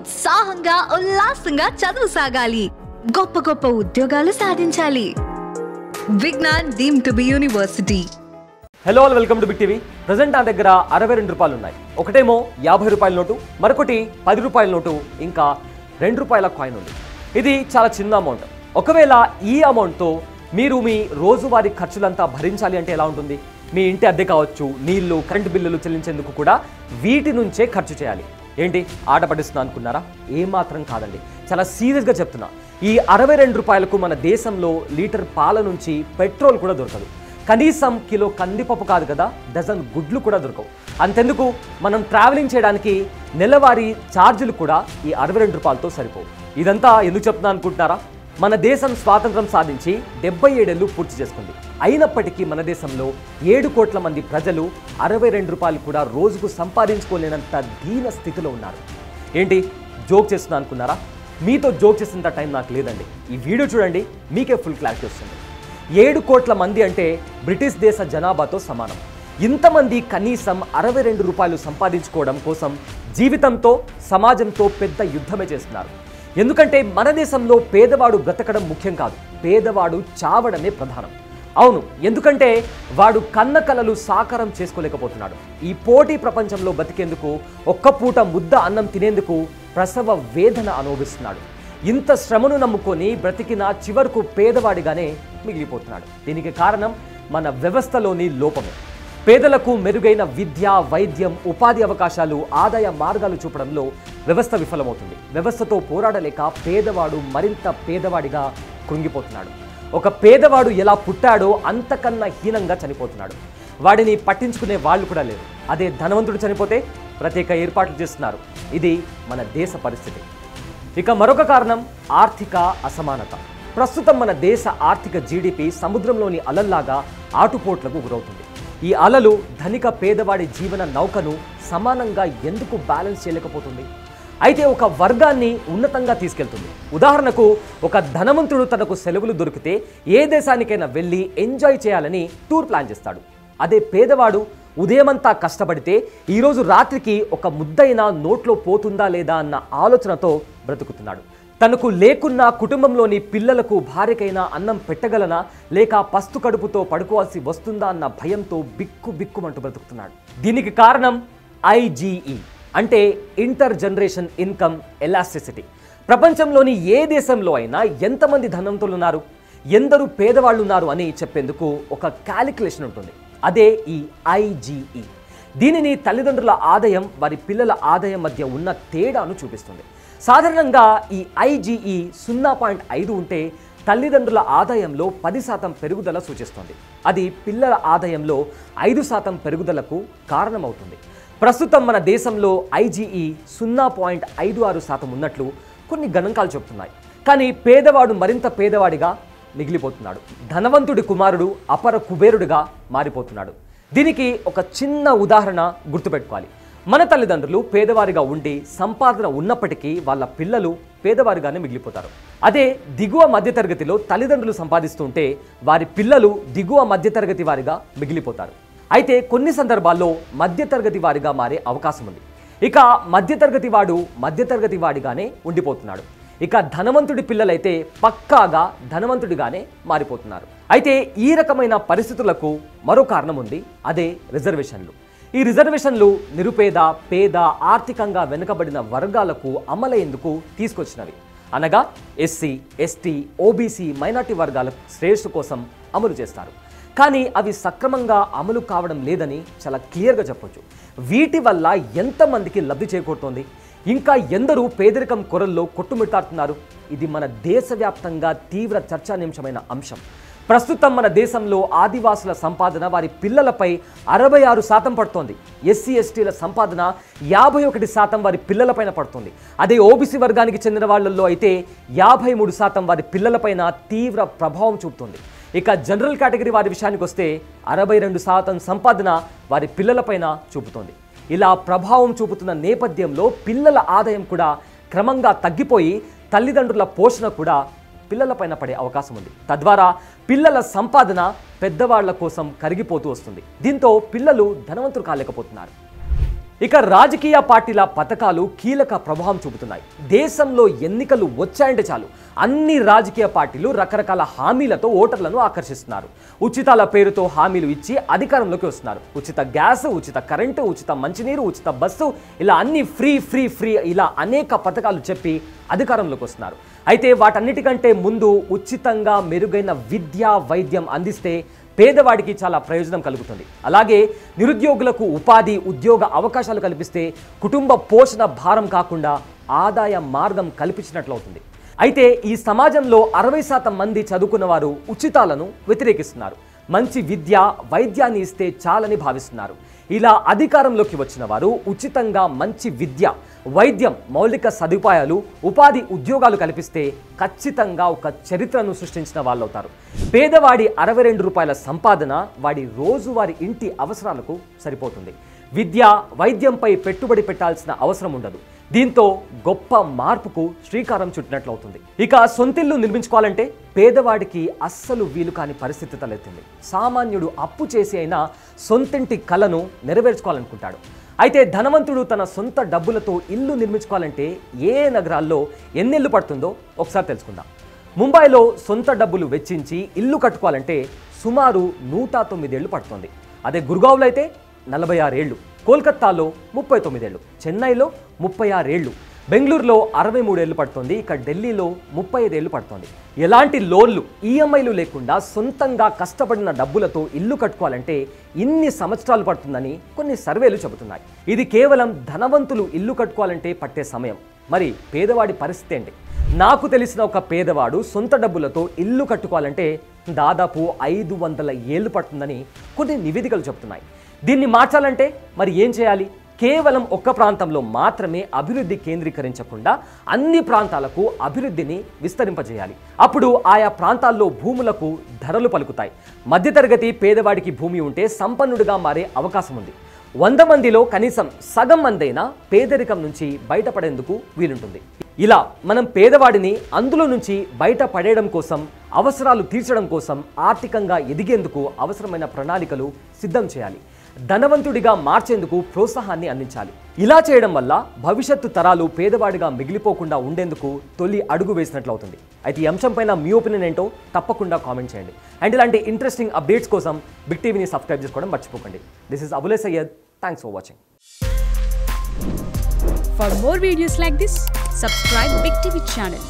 ఉత్సాహంగా ఉల్లాసంగా చదువు సాగాలి, గొప్ప గొప్ప ఉద్యోగాలు సాధించాలి. Vignan deemed to be university. Hello all, welcome to big TV. Present నా దగ్గర 62 రూపాయలు ఉన్నాయి. ఒకటేమో 50 రూపాయల నోటు, మరొకటి 10 రూపాయల నోటు, ఇంకా 2 రూపాయల కాయిన్ ఉంది. ఇది చాలా చిన్న అమౌంట్. ఒకవేళ ఈ అమౌంట్తో మీరు మీ రోజువారీ ఖర్చులంతా భరించాలి అంటే ఎలా ఉంటుంది? మీ ఇంటి అద్దె కావచ్చు, నీళ్లు, కరెంటు బిల్లులు చెల్లించేందుకు కూడా వీటి నుంచే ఖర్చు చేయాలి. ఏంటి ఆట పడిస్తున్నా అనుకున్నారా? ఏమాత్రం కాదండి, చాలా సీరియస్గా చెప్తున్నా. ఈ 62 రూపాయలకు మన దేశంలో లీటర్ పాల నుంచి పెట్రోల్ కూడా దొరకదు. కనీసం కిలో కందిపప్పు కాదు కదా, డజన్ గుడ్లు కూడా దొరకవు. అంతెందుకు, మనం ట్రావెలింగ్ చేయడానికి నెలవారీ ఛార్జీలు కూడా ఈ 62 రూపాయలతో సరిపోవు. ఇదంతా ఎందుకు చెప్తున్నా అనుకుంటున్నారా? మన దేశం స్వాతంత్రం సాధించి 77 ఏళ్ళు పూర్తి చేసుకుంది. అయినప్పటికీ మన దేశంలో 7 కోట్ల మంది ప్రజలు 62 రూపాయలు కూడా రోజుకు సంపాదించుకోలేనంత దీన స్థితిలో ఉన్నారు. ఏంటి జోక్ చేస్తున్నా అనుకున్నారా? మీతో జోక్ చేసేంత టైం నాకు లేదండి. ఈ వీడియో చూడండి, మీకే ఫుల్ క్లారిటీ వస్తుంది. 7 కోట్ల మంది అంటే బ్రిటిష్ దేశ జనాభాతో సమానం. ఇంతమంది కనీసం 62 రూపాయలు సంపాదించుకోవడం కోసం జీవితంతో, సమాజంతో పెద్ద యుద్ధమే చేస్తున్నారు. ఎందుకంటే మన దేశంలో పేదవాడు బ్రతకడం ముఖ్యం కాదు, పేదవాడు చావడమే ప్రధానం. అవును, ఎందుకంటే వాడు కన్న కలలు సాకారం చేసుకోలేకపోతున్నాడు. ఈ పోటీ ప్రపంచంలో బతికేందుకు, ఒక్క పూట ముద్ద అన్నం తినేందుకు ప్రసవ వేదన అనుభవిస్తున్నాడు. ఇంత శ్రమను నమ్ముకొని బ్రతికిన చివరకు పేదవాడిగానే మిగిలిపోతున్నాడు. దీనికి కారణం మన వ్యవస్థలోని లోపమే. పేదలకు మెరుగైన విద్య, వైద్యం, ఉపాధి అవకాశాలు, ఆదాయ మార్గాలు చూపడంలో వ్యవస్థ విఫలమవుతుంది. వ్యవస్థతో పోరాడలేక పేదవాడు మరింత పేదవాడిగా కృంగిపోతున్నాడు. ఒక పేదవాడు ఎలా పుట్టాడో అంతకన్నా హీనంగా చనిపోతున్నాడు. వాడిని పట్టించుకునే వాళ్ళు కూడా లేరు. అదే ధనవంతుడు చనిపోతే ప్రత్యేక ఏర్పాట్లు చేస్తున్నారు. ఇది మన దేశ పరిస్థితి. ఇక మరొక కారణం ఆర్థిక అసమానత. ప్రస్తుతం మన దేశ ఆర్థిక జీడిపి సముద్రంలోని అలల్లాగా ఆటుపోట్లకు గురవుతుంది. ఈ అలలు ధనిక పేదవాడి జీవన నౌకను సమానంగా ఎందుకు బ్యాలెన్స్ చేయలేకపోతుంది? అయితే ఒక వర్గాన్ని ఉన్నతంగా తీసుకెళ్తుంది. ఉదాహరణకు, ఒక ధనవంతుడు తనకు సెలవులు దొరికితే ఏ దేశానికైనా వెళ్ళి ఎంజాయ్ చేయాలని టూర్ ప్లాన్ చేస్తాడు. అదే పేదవాడు ఉదయమంతా కష్టపడితే ఈరోజు రాత్రికి ఒక ముద్దైనా నోట్లో పోతుందా లేదా అన్న ఆలోచనతో బ్రతుకుతున్నాడు. తనకు లేకున్నా కుటుంబంలోని పిల్లలకు, భార్యకైనా అన్నం పెట్టగలనా, లేక పస్తు కడుపుతో పడుకోవాల్సి వస్తుందా అన్న భయంతో బిక్కుమంటూ బ్రతుకుతున్నాడు. దీనికి కారణం IGE అంటే ఇంటర్ జనరేషన్ ఇన్కమ్ ఎలాస్టిసిటీ. ప్రపంచంలోని ఏ దేశంలో అయినా ఎంతమంది ధనవంతులు ఉన్నారు, ఎందరు పేదవాళ్ళు ఉన్నారు అని చెప్పేందుకు ఒక క్యాలిక్యులేషన్ ఉంటుంది. అదే ఈ IGE. దీనిని తల్లిదండ్రుల ఆదాయం, వారి పిల్లల ఆదాయం మధ్య ఉన్న తేడాను చూపిస్తుంది. సాధారణంగా ఈ IGE 0.5 ఉంటే తల్లిదండ్రుల ఆదాయంలో 10% పెరుగుదల సూచిస్తుంది. అది పిల్లల ఆదాయంలో 5% పెరుగుదలకు కారణమవుతుంది. ప్రస్తుతం మన దేశంలో IGE 0.56% ఉన్నట్లు కొన్ని గణాంకాలు చెబుతున్నాయి. కానీ పేదవాడు మరింత పేదవాడిగా మిగిలిపోతున్నాడు. ధనవంతుడి కుమారుడు అపర కుబేరుడిగా మారిపోతున్నాడు. దీనికి ఒక చిన్న ఉదాహరణ గుర్తుపెట్టుకోవాలి. మన తల్లిదండ్రులు పేదవారిగా ఉండి సంపాదన ఉన్నప్పటికీ వాళ్ళ పిల్లలు పేదవారిగానే మిగిలిపోతారు. అదే దిగువ మధ్యతరగతిలో తల్లిదండ్రులు సంపాదిస్తుంటే వారి పిల్లలు దిగువ మధ్యతరగతి వారిగా మిగిలిపోతారు. అయితే కొన్ని సందర్భాల్లో మధ్యతరగతి వారిగా మారే అవకాశం ఉంది. ఇక మధ్యతరగతి వాడు మధ్యతరగతి వాడిగానే ఉండిపోతున్నాడు. ఇక ధనవంతుడి పిల్లలైతే పక్కాగా ధనవంతుడిగానే మారిపోతున్నారు. అయితే ఈ రకమైన పరిస్థితులకు మరో కారణం ఉంది, అదే రిజర్వేషన్లు. ఈ రిజర్వేషన్లు నిరుపేద, పేద, ఆర్థికంగా వెనుకబడిన వర్గాలకు అమలయ్యేందుకు తీసుకొచ్చినవి. అనగా SC, ST, OBC, మైనార్టీ వర్గాల శ్రేయస్సు కోసం అమలు చేస్తారు. కానీ అవి సక్రమంగా అమలు కావడం లేదని చాలా క్లియర్గా చెప్పొచ్చు. వీటి వల్ల ఎంతమందికి లబ్ధి చేకూరుతోంది, ఇంకా ఎందరూ పేదరికం కొరల్లో కొట్టుమిట్టాడుతున్నారు? ఇది మన దేశవ్యాప్తంగా తీవ్ర చర్చానీయాంశమైన అంశం. ప్రస్తుతం మన దేశంలో ఆదివాసుల సంపాదన వారి పిల్లలపై 66% పడుతోంది. SC, STల సంపాదన 51% వారి పిల్లలపైన పడుతుంది. అదే OBC వర్గానికి చెందిన వాళ్ళల్లో అయితే 53% వారి పిల్లలపైన తీవ్ర ప్రభావం చూపుతుంది. ఇక జనరల్ కేటగిరీ వారి విషయానికి వస్తే 62% సంపాదన వారి పిల్లలపైన చూపుతోంది. ఇలా ప్రభావం చూపుతున్న నేపథ్యంలో పిల్లల ఆదాయం కూడా క్రమంగా తగ్గిపోయి తల్లిదండ్రుల పోషణ కూడా పిల్లలపైన పడే అవకాశం ఉంది. తద్వారా పిల్లల సంపాదన పెద్దవాళ్ల కోసం కరిగిపోతూ వస్తుంది. దీంతో పిల్లలు ధనవంతులు కాలేకపోతున్నారు. ఇక రాజకీయ పార్టీల పథకాలు కీలక ప్రభావం చూపుతున్నాయి. దేశంలో ఎన్నికలు వచ్చాయంటే చాలు అన్ని రాజకీయ పార్టీలు రకరకాల హామీలతో ఓటర్లను ఆకర్షిస్తున్నారు. ఉచితాల పేరుతో హామీలు ఇచ్చి అధికారంలోకి వస్తున్నారు. ఉచిత గ్యాస్, ఉచిత కరెంటు, ఉచిత మంచినీరు, ఉచిత బస్సు, ఇలా అన్ని ఫ్రీ ఫ్రీ ఫ్రీ ఇలా అనేక పథకాలు చెప్పి అధికారంలోకి వస్తున్నారు. అయితే వాటన్నిటికంటే ముందు ఉచితంగా మెరుగైన విద్య, వైద్యం అందిస్తే పేదవాడికి చాలా ప్రయోజనం కలుగుతుంది. అలాగే నిరుద్యోగులకు ఉపాధి, ఉద్యోగ అవకాశాలు కల్పిస్తే కుటుంబ పోషణ భారం కాకుండా ఆదాయ మార్గం కల్పించినట్లవుతుంది. అయితే ఈ సమాజంలో 60% మంది చదువుకున్న వారు ఉచితాలను వ్యతిరేకిస్తున్నారు. మంచి విద్య, వైద్యాన్ని ఇస్తే చాలని భావిస్తున్నారు. ఇలా అధికారంలోకి వచ్చిన వారు ఉచితంగా మంచి విద్య, వైద్యం, మౌలిక సదుపాయాలు, ఉపాధి, ఉద్యోగాలు కల్పిస్తే ఖచ్చితంగా ఒక చరిత్రను సృష్టించిన వాళ్ళవుతారు. పేదవాడి 62 రూపాయల సంపాదన వాడి రోజువారి ఇంటి అవసరాలకు సరిపోతుంది. విద్య, వైద్యంపై పెట్టుబడి పెట్టాల్సిన అవసరం ఉండదు. దీంతో గొప్ప మార్పుకు శ్రీకారం చుట్టినట్లవుతుంది. ఇక సొంతిల్లు నిర్మించుకోవాలంటే పేదవాడికి అస్సలు వీలు కాని పరిస్థితి తలెత్తింది. సామాన్యుడు అప్పు చేసి అయినా సొంతింటి కలను నెరవేర్చుకోవాలనుకుంటాడు. అయితే ధనవంతుడు తన సొంత డబ్బులతో ఇల్లు నిర్మించుకోవాలంటే ఏ నగరాల్లో ఎన్నేళ్లు పడుతుందో ఒకసారి తెలుసుకుందాం. ముంబైలో సొంత డబ్బులు వెచ్చించి ఇల్లు కట్టుకోవాలంటే సుమారు 109 ఏళ్లు పడుతుంది. అదే గుర్గావ్లో అయితే 46 ఏళ్లు, కోల్కతాలో 39 ఏళ్లు, చెన్నైలో 36 ఏళ్లు, బెంగళూరులో 63 ఏళ్లు పడుతుంది. ఇక ఢిల్లీలో 35 ఏళ్లు పడుతుంది. ఎలాంటి లోన్లు, ఈఎంఐలు లేకుండా సొంతంగా కష్టపడిన డబ్బులతో ఇల్లు కట్టుకోవాలంటే ఇన్ని సంవత్సరాలు పడుతుందని కొన్ని సర్వేలు చెబుతున్నాయి. ఇది కేవలం ధనవంతులు ఇల్లు కట్టుకోవాలంటే పట్టే సమయం. మరి పేదవాడి పరిస్థితి ఏంటి? నాకు తెలిసిన ఒక పేదవాడు సొంత డబ్బులతో ఇల్లు కట్టుకోవాలంటే దాదాపు 500 ఏళ్లు పడుతుందని కొన్ని నివేదికలు చెబుతున్నాయి. దీన్ని మార్చాలంటే మరి ఏం చేయాలి? కేవలం ఒక్క ప్రాంతంలో మాత్రమే అభివృద్ధి కేంద్రీకరించకుండా అన్ని ప్రాంతాలకు అభివృద్ధిని విస్తరింపజేయాలి. అప్పుడు ఆయా ప్రాంతాల్లో భూములకు ధరలు పలుకుతాయి. మధ్యతరగతి పేదవాడికి భూమి ఉంటే సంపన్నుడిగా మారే అవకాశం ఉంది. 100 మందిలో కనీసం సగం మందైనా పేదరికం నుంచి బయటపడేందుకు వీలుంటుంది. ఇలా మనం పేదవాడిని అందులో నుంచి బయటపడేయడం కోసం, అవసరాలు తీర్చడం కోసం, ఆర్థికంగా ఎదిగేందుకు అవసరమైన ప్రణాళికలు సిద్ధం చేయాలి. ధనవంతుడిగా మార్చేందుకు ప్రోత్సాహాన్ని అందించాలి. ఇలా చేయడం వల్ల భవిష్యత్తు తరాలు పేదవాడిగా మిగిలిపోకుండా ఉండేందుకు తొలి అడుగు వేసినట్లవుతుంది. అయితే ఈ అంశం పైన మీ ఒపీనియన్ ఏంటో తప్పకుండా కామెంట్ చేయండి. అండ్ ఇలాంటి ఇంట్రెస్టింగ్ అప్డేట్స్ కోసం బిగ్ టీవీని సబ్స్క్రైబ్ చేసుకోవడం మర్చిపోకండి. దిస్ ఇస్ అబులే Syed. Thanks for watching. For more videos like this, subscribe Big TV channel.